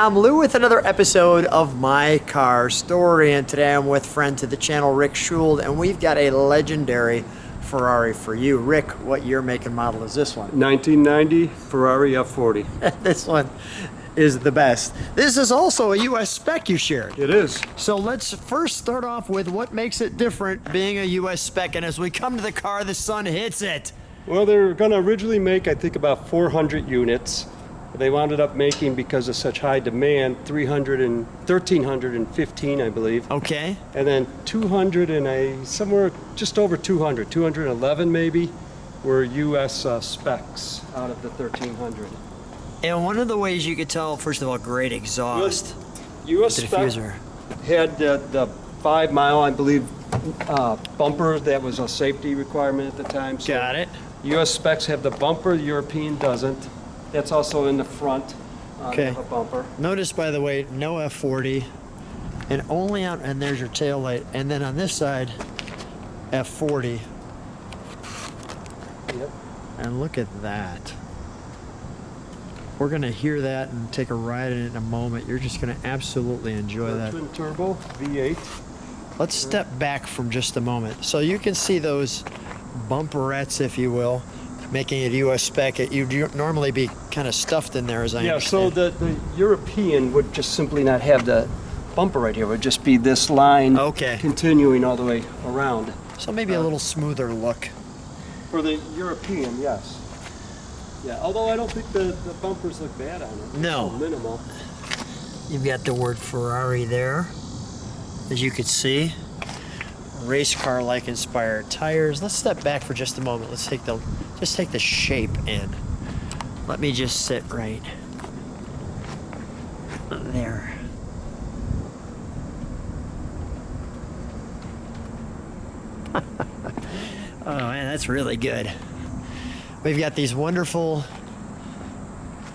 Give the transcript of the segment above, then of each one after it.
I'm Lou with another episode of My Car Story, and today I'm with friend to the channel, Rich Schuld, and we've got a legendary Ferrari for you. Rick, what year, make, and model is this one? 1990 Ferrari F40. This one is the best. This is also a US Spec you shared. It is. So let's first start off with what makes it different being a US Spec, and as we come to the car, the sun hits it. Well, they were going to originally make, I think, about 400 units. They wound up making, because of such high demand, 1,315, I believe. Okay. And then 200 and somewhere just over 200, 211 maybe, were US specs out of the 1,300. And one of the ways you could tell, first of all, great exhaust. US The spec diffuser. had the 5 mile, I believe, bumper. That was a safety requirement at the time. So Got it. US specs have the bumper, European doesn't. That's also in the front. Okay. Of a bumper. Notice, by the way, no F40, and only on, and there's your tail light, and then on this side, F40. Yep. And look at that. We're gonna hear that and take a ride in it in a moment. You're just gonna absolutely enjoy that. Twin turbo V8. Let's step back from just a moment. So you can see those bumperettes, if you will, making it US Spec. You'd normally be kind of stuffed in there, as I understand. So the European would just simply not have the bumper right here. It would just be this line continuing all the way around. So maybe a little smoother look. For the European, yes. Yeah, although I don't think the bumpers look bad on it. No. It's minimal. You've got the word Ferrari there, as you could see. Race car-like inspired tires. Let's step back for just a moment. Let's take the shape in. Let me just sit right there. Oh man, that's really good. We've got these wonderful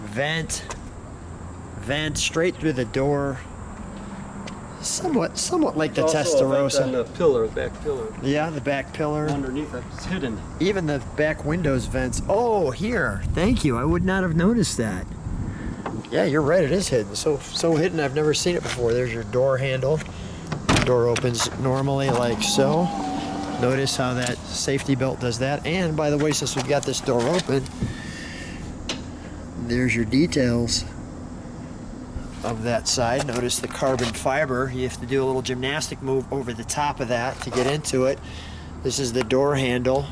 vent straight through the door. Somewhat like the Testarossa. On the pillar, back pillar. Yeah, the back pillar. Underneath it, it's hidden. Even the back windows vents. Oh, here. Thank you. I would not have noticed that. Yeah, you're right. It is hidden. So hidden. I've never seen it before. There's your door handle. Door opens normally like so. Notice how that safety belt does that. And by the way, since we've got this door open, there's your details of that side. Notice the carbon fiber. You have to do a little gymnastic move over the top of that to get into it. This is the door handle,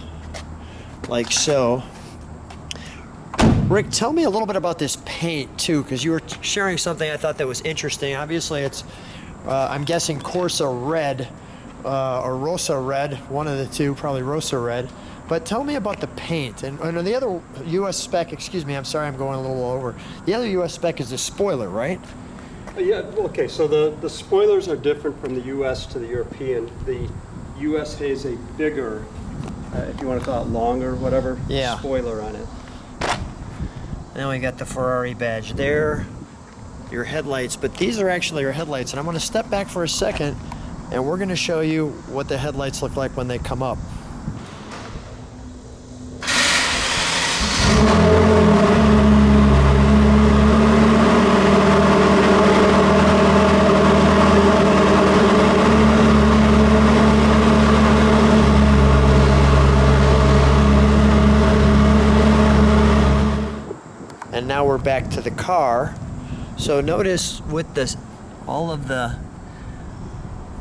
like so. Rick, tell me a little bit about this paint too, because you were sharing something I thought that was interesting. Obviously it's, I'm guessing Corsa red, or Rosa red, one of the two, probably Rosa red. But tell me about the paint. And the other US Spec, excuse me, I'm sorry I'm going a little over. The other US Spec is the spoiler, right? Yeah, okay, so the spoilers are different from the US to the European. The US has a bigger, if you want to call it longer, whatever, spoiler on it. Now we got the Ferrari badge there, your headlights, but these are actually your headlights. And I'm going to step back for a second, and we're going to show you what the headlights look like when they come up. And now we're back to the car. So notice with this, all of the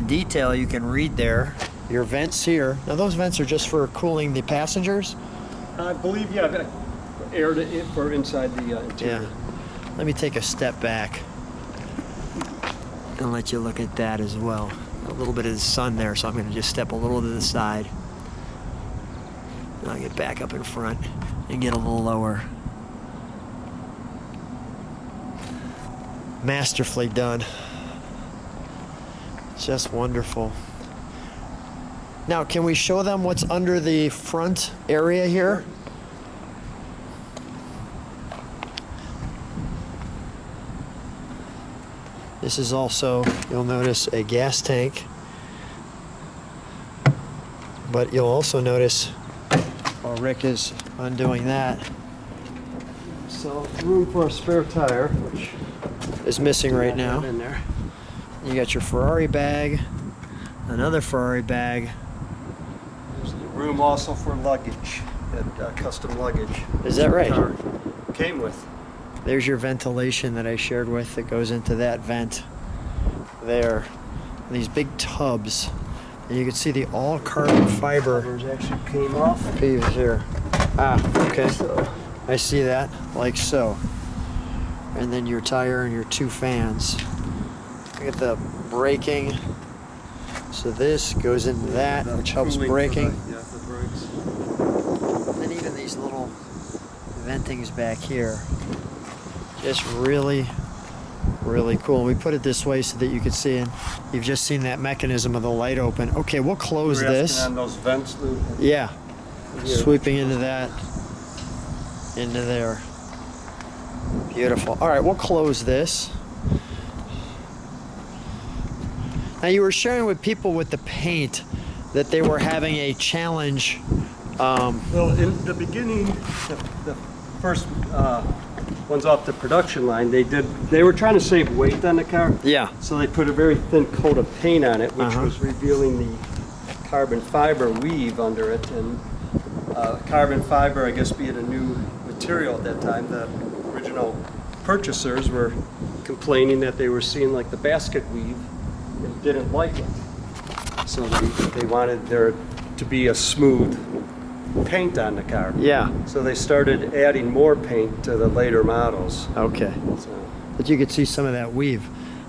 detail you can read there, your vents here. Now those vents are just for cooling the passengers? I believe, yeah, air for inside the interior. Yeah. Let me take a step back and let you look at that as well. A little bit of the sun there, so I'm going to just step a little to the side. I'll get back up in front and get a little lower. Masterfully done. Just wonderful. Now, can we show them what's under the front area here? This is also, you'll notice, a gas tank. But you'll also notice, while Rick is undoing that, So room for a spare tire, which is missing right Add now. that in there. You got your Ferrari bag, another Ferrari bag. There's room also for luggage, that custom luggage. Is that right? Car came with. There's your ventilation that I shared with that goes into that vent there. These big tubs. And you can see the all carbon fiber Covers actually came off. piece here. Ah, okay. So, I see that, like so. And then your tire and your two fans. Look at the braking. So this goes into that, which helps cooling braking. for the brakes. And then even these little ventings back here. Just really, really cool. We put it this way so that you could see, and you've just seen that mechanism of the light open. Okay, we'll close We're asking this. on those vents, Lou. Yeah, Here. sweeping into that, into there. Beautiful. All right, we'll close this. Now you were sharing with people with the paint that they were having a challenge. Well, in the beginning, the first ones off the production line, they were trying to save weight on the car. Yeah. So they put a very thin coat of paint on it, which Uh-huh. was revealing the carbon fiber weave under it. And carbon fiber, I guess, being a new material at that time, the original purchasers were complaining that they were seeing like the basket weave and didn't like it. So they wanted there to be a smooth paint on the car. Yeah. So they started adding more paint to the later models. Okay. So, But you could see some of that weave.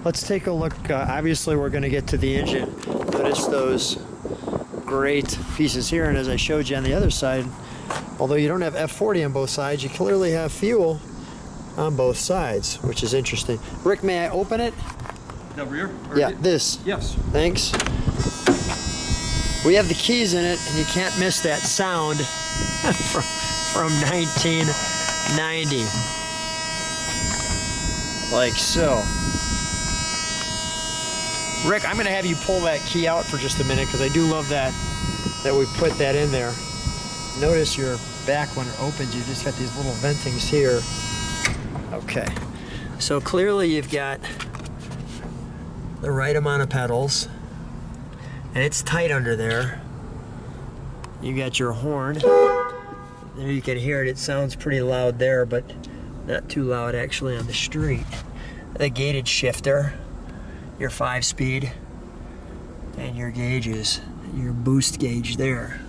Let's take a look. Obviously, we're going to get to the engine. Notice those great pieces here. And as I showed you on the other side, although you don't have F40 on both sides, you clearly have fuel on both sides, which is interesting. Rick, may I open it? the rear? Yeah, this. Yes. Thanks. We have the keys in it, and you can't miss that sound from 1990. Like so. Rick, I'm going to have you pull that key out for just a minute because I do love that we put that in there. Notice your back when it opens, you just got these little ventings here. Okay. So clearly you've got the right amount of pedals. And it's tight under there. You got your horn. There you can hear it. It sounds pretty loud there, but not too loud actually on the street. The gated shifter, your 5-speed, and your gauges, your boost gauge there.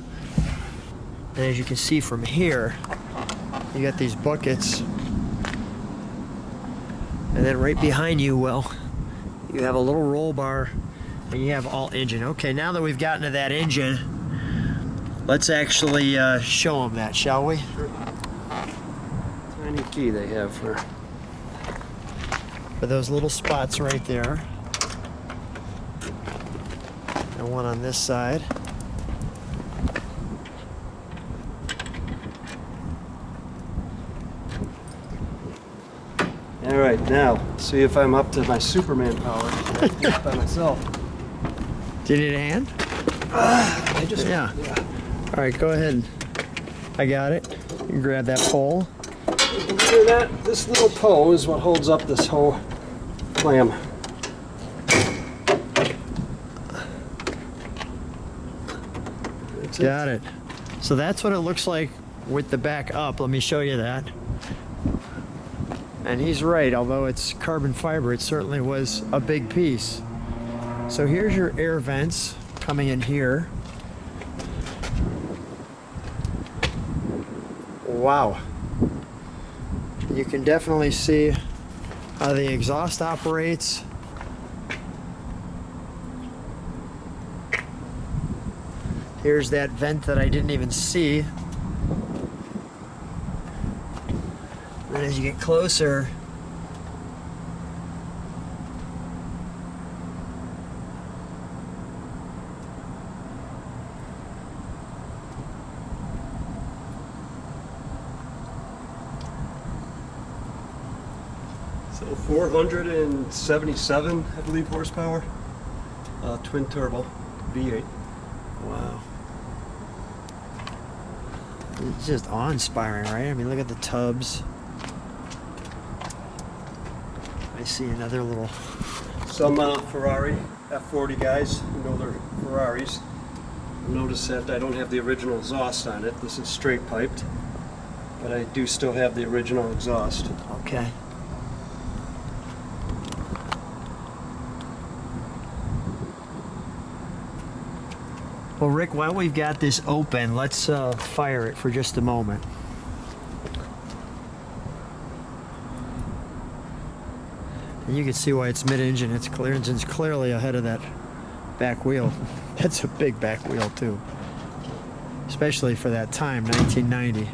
And as you can see from here, you got these buckets. And then right behind you, well, you have a little roll bar. And you have all engine. Okay, now that we've gotten to that engine, let's actually show them that, shall we? Sure. Tiny key they have for those little spots right there. And one on this side. All right, now see if I'm up to my Superman power. I can do it by myself. Do you need a hand? I just Yeah. All right, go ahead. I got it. You can grab that pole. You can hear that? This little toe is what holds up this whole clam. That's it. Got it. So that's what it looks like with the back up. Let me show you that. And he's right, although it's carbon fiber, it certainly was a big piece. So here's your air vents coming in here. Wow. You can definitely see how the exhaust operates. Here's that vent that I didn't even see. And as you get closer, So 477, I believe, horsepower. Twin turbo, V8. wow. It's just awe-inspiring, right? I mean, look at the tubs. I see another little. Some Ferrari F40 guys who know their Ferraris notice that I don't have the original exhaust on it. This is straight piped, but I do still have the original exhaust. Okay. Well, Rick, while we've got this open, let's fire it for just a moment. And you can see why it's mid-engine. Its clear engine's clearly ahead of that back wheel. That's a big back wheel too, especially for that time, 1990.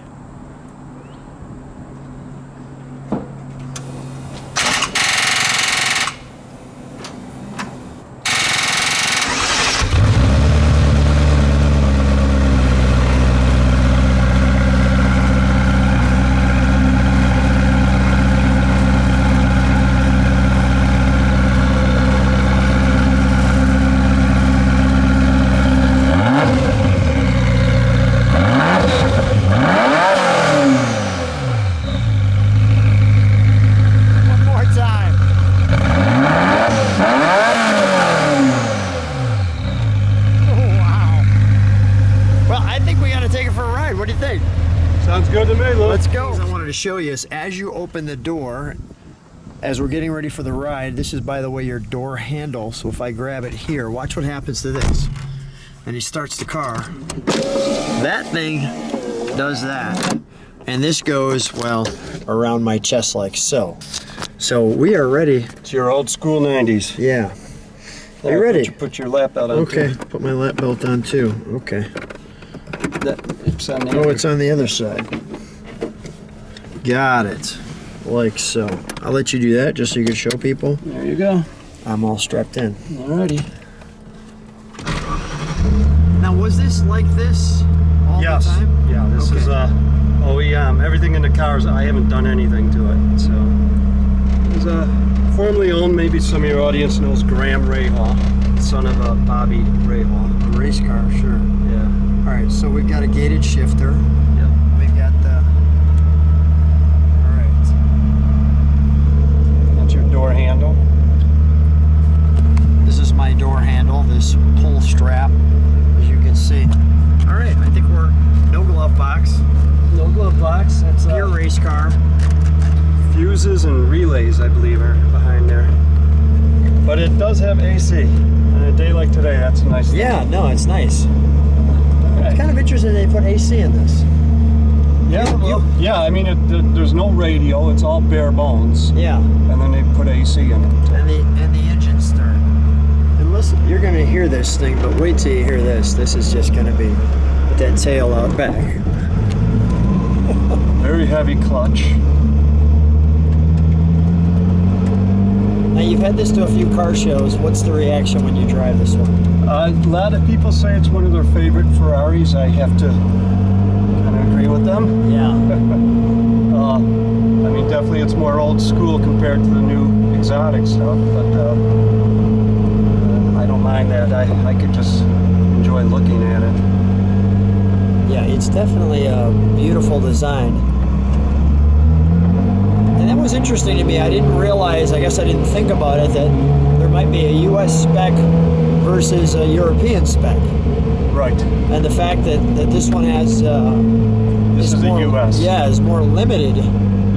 Sounds good to me, Lou. Let's go. I wanted to show you is as you open the door, as we're getting ready for the ride, this is, by the way, your door handle. So if I grab it here, watch what happens to this. And he starts the car. That thing does that. And this goes, well, around my chest like so. So we are ready. It's your old school 90s. Yeah. Are you ready? Put your lap belt on. Okay, too. put my lap belt on too. Okay. It's on the Oh, it's on the other side. Got it. Like so. I'll let you do that just so you can show people. There you go. I'm all strapped in. Alrighty. Now, was this like this all the time? Yeah, this is OEM. Everything in the cars, I haven't done anything to it. So, it was formerly owned, maybe some of your audience knows Graham Rahal, son of Bobby Rahal. A race car, sure. Yeah. All right, so we've got a gated shifter. Yep. We've got the. All right. That's your door handle. This is my door handle, this pull strap, as you can see. All right, I think we're no glove box. No glove box. That's Your race car. fuses and relays, I believe, are behind there. But it does have AC. On a day like today, that's a nice thing. Yeah, no, it's nice. It's kind of interesting they put AC in this. Yeah, I mean, there's no radio. It's all bare bones. Yeah. And then they put AC in it. And the engine start. And listen, you're gonna hear this thing, but wait till you hear this. This is just gonna be with that tail out back. Very heavy clutch. Now you've had this to a few car shows. What's the reaction when you drive this one? A lot of people say it's one of their favorite Ferraris. I have to kind of agree with them. Yeah. I mean, definitely it's more old school compared to the new exotic stuff, but I don't mind that. I could just enjoy looking at it. Yeah, it's definitely a beautiful design. And that was interesting to me. I didn't realize, I guess I didn't think about it, that there might be a US Spec versus a European Spec. Right. And the fact that this one has This is the US. Yeah, is more limited.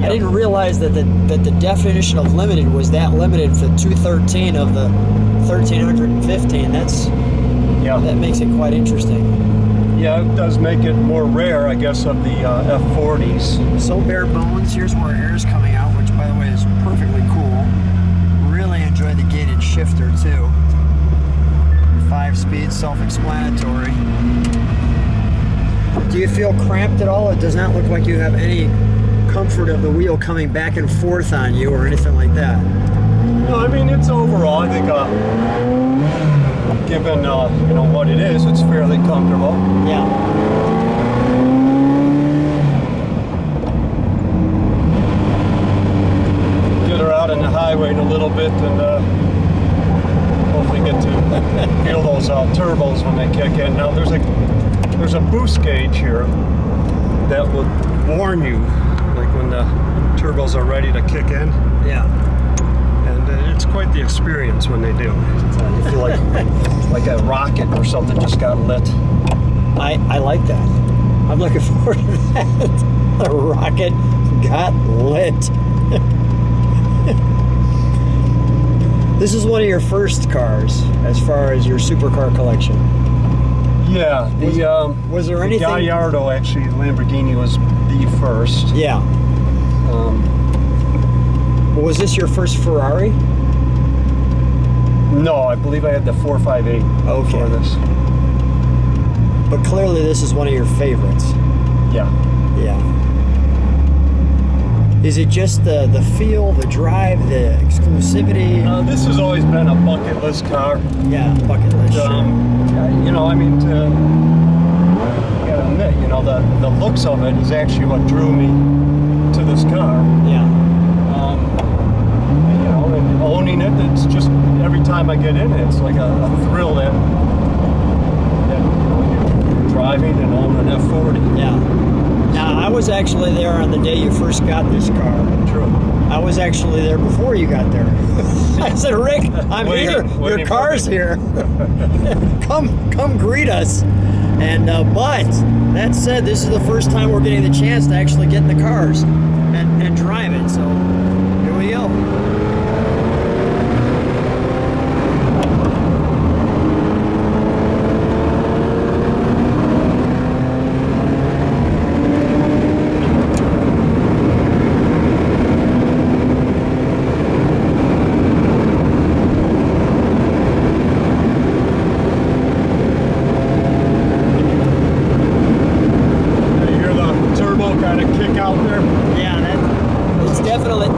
I didn't realize that the definition of limited was that limited for 213 of the 1315. That makes it quite interesting. Yeah, it does make it more rare, I guess, of the F40s. So bare bones. Here's where air is coming out, which, by the way, is perfectly cool. Really enjoy the gated shifter too. 5-speed, self-explanatory. Do you feel cramped at all? It does not look like you have any comfort of the wheel coming back and forth on you or anything like that. No, I mean, it's overall, I think, given what it is, it's fairly comfortable. Yeah. Get her out on the highway in a little bit and hopefully get to feel those turbos when they kick in. Now there's a boost gauge here that will warn you, like when the turbos are ready to kick in. Yeah. it's quite the experience when they do. You feel like a rocket or something just got lit. I like that. I'm looking forward to that. A rocket got lit. This is one of your first cars as far as your supercar collection. Yeah, Was there anything? Gallardo, actually, Lamborghini was the first. Yeah. Was this your first Ferrari? No, I believe I had the 458 for this. But clearly this is one of your favorites. Yeah. Yeah. Is it just the feel, the drive, the exclusivity? This has always been a bucket list car. Yeah, bucket list. You know, I mean, you gotta admit, you know, the looks of it is actually what drew me to this car. Yeah. You know, and owning it, it's just every time I get in it, it's like a thrill that you know, you're driving and owning an F40. Yeah. Now, I was actually there on the day you first got this car. True. I was actually there before you got there. I said, Rick, I'm here. Your car's here. Come greet us. And but that said, this is the first time we're getting the chance to actually get in the cars and drive it. So here we go.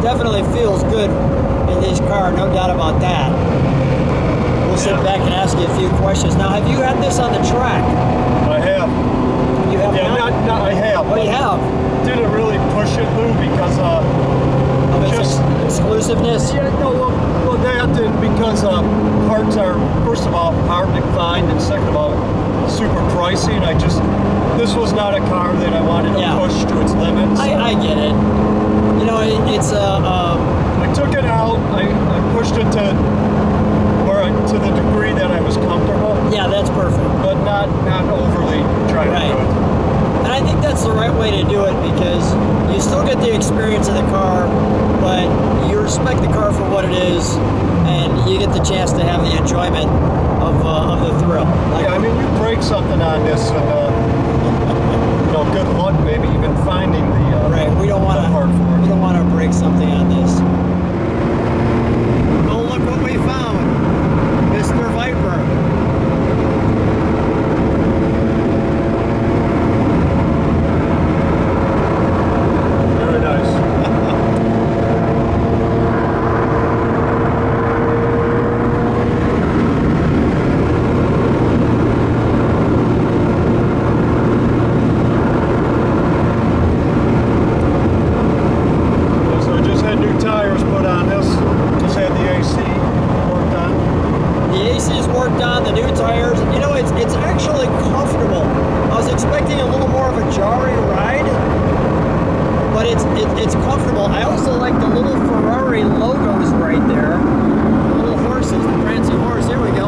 Definitely feels good in this car, no doubt about that. We'll sit back and ask you a few questions. Now, have you had this on the track? I have. You have? Yeah, not I have. Oh, you have? Didn't really push it, Lou, because of its exclusiveness? Yeah, no, well that and because parts are, first of all, hard to find, and second of all, super pricey, and this was not a car that I wanted to push to its limits. I get it. You know, it's I took it out. I pushed it to the degree that I was comfortable. Yeah, that's perfect. But not overly trying to do it. And I think that's the right way to do it because you still get the experience of the car, but you respect the car for what it is, and you get the chance to have the enjoyment of the thrill. Yeah, I mean, you break something on this, and you know, good luck maybe even finding the right. We don't want to break something on this. Oh, look what we found, Mr. Viper. Very nice. It's comfortable. I also like the little Ferrari logos right there. The little horses, the prancing horse. Here we go.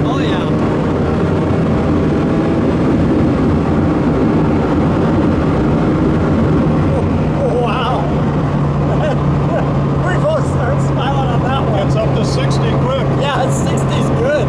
Oh yeah. Oh, wow. We both start smiling on that one. It's up to 60 quick. Yeah, 60's good.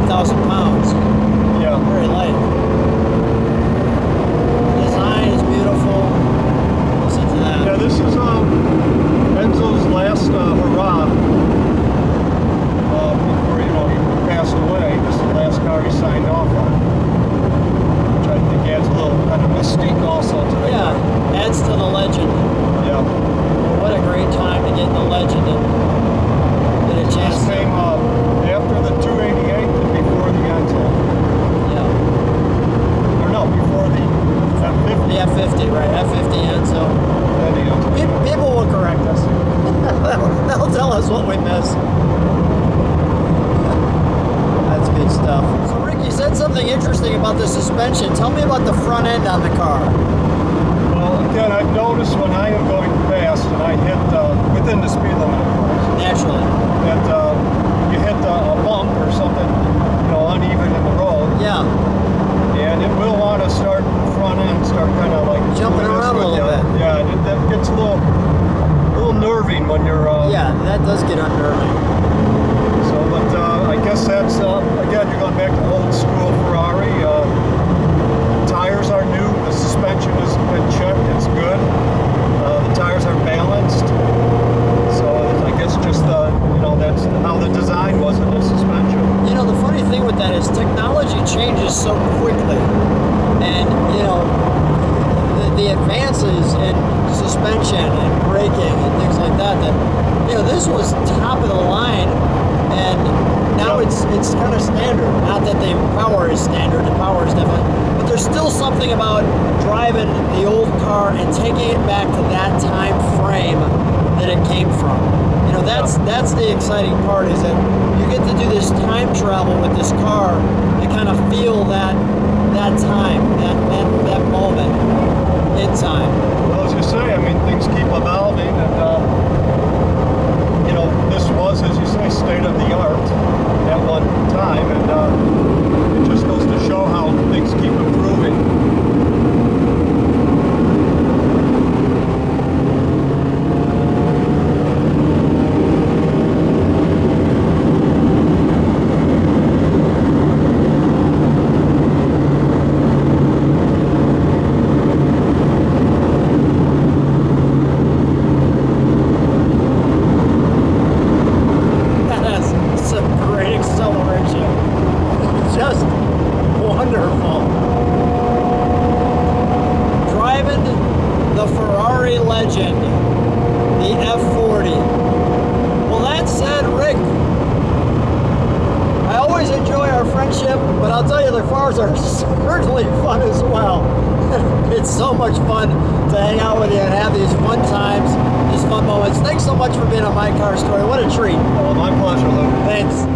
8,000 pounds. Yeah. Very light. Design is beautiful. Listen to that. Yeah, this is Enzo's last hurrah before he passed away. This is the last car he signed off on, which I think adds a little kind of mystique also to the car. Yeah, adds to the legend. Yeah. What a great time to get in the legend and get a chance. This came after the 288 and before the Enzo. Yeah. Or no, before the F50. The F50, right? F50 Enzo. Then the Enzo. People will correct us. They'll tell us what we miss. That's good stuff. So Rick, you said something interesting about the suspension. Tell me about the front end on the car. Well, again, I've noticed when I am going fast and I hit within the speed limit, of course, Naturally. that you hit a bump or something, uneven in the road, Yeah. and it will want to start the front end, start kind of like Jumping doing this around a with little you. bit. Yeah, that gets a little nerving when you're. Yeah, that does get unnerving. So, but I guess that's again, you're going back to old school Ferrari. Tires are new. The suspension has been checked. It's good. The tires are balanced. So I guess just that's how the design was in the suspension. The funny thing with that is technology changes so quickly, and the advances in suspension and braking and things like that. This was top of the line, and now Yep. it's kind of standard. Not that the power is standard. The power is definitely, but there's still something about driving the old car and taking it back to that time frame that it came from. That's the exciting part, is that you get to do this time travel with this car and kind of feel that time, that moment in time. Well, as you say, I mean, things keep evolving, and this was, as you say, state of the art at one time, and it just goes to show how things keep improving. That's some great acceleration. Just wonderful. Driving the Ferrari legend, the F40. Well, that said, Rick, I always enjoy our friendship, but I'll tell you, the cars are certainly fun as well. It's so much fun to hang out with you and have these fun times, these fun moments. Thanks so much for being on My Car Story. What a treat. Well, my pleasure, Luke. Thanks.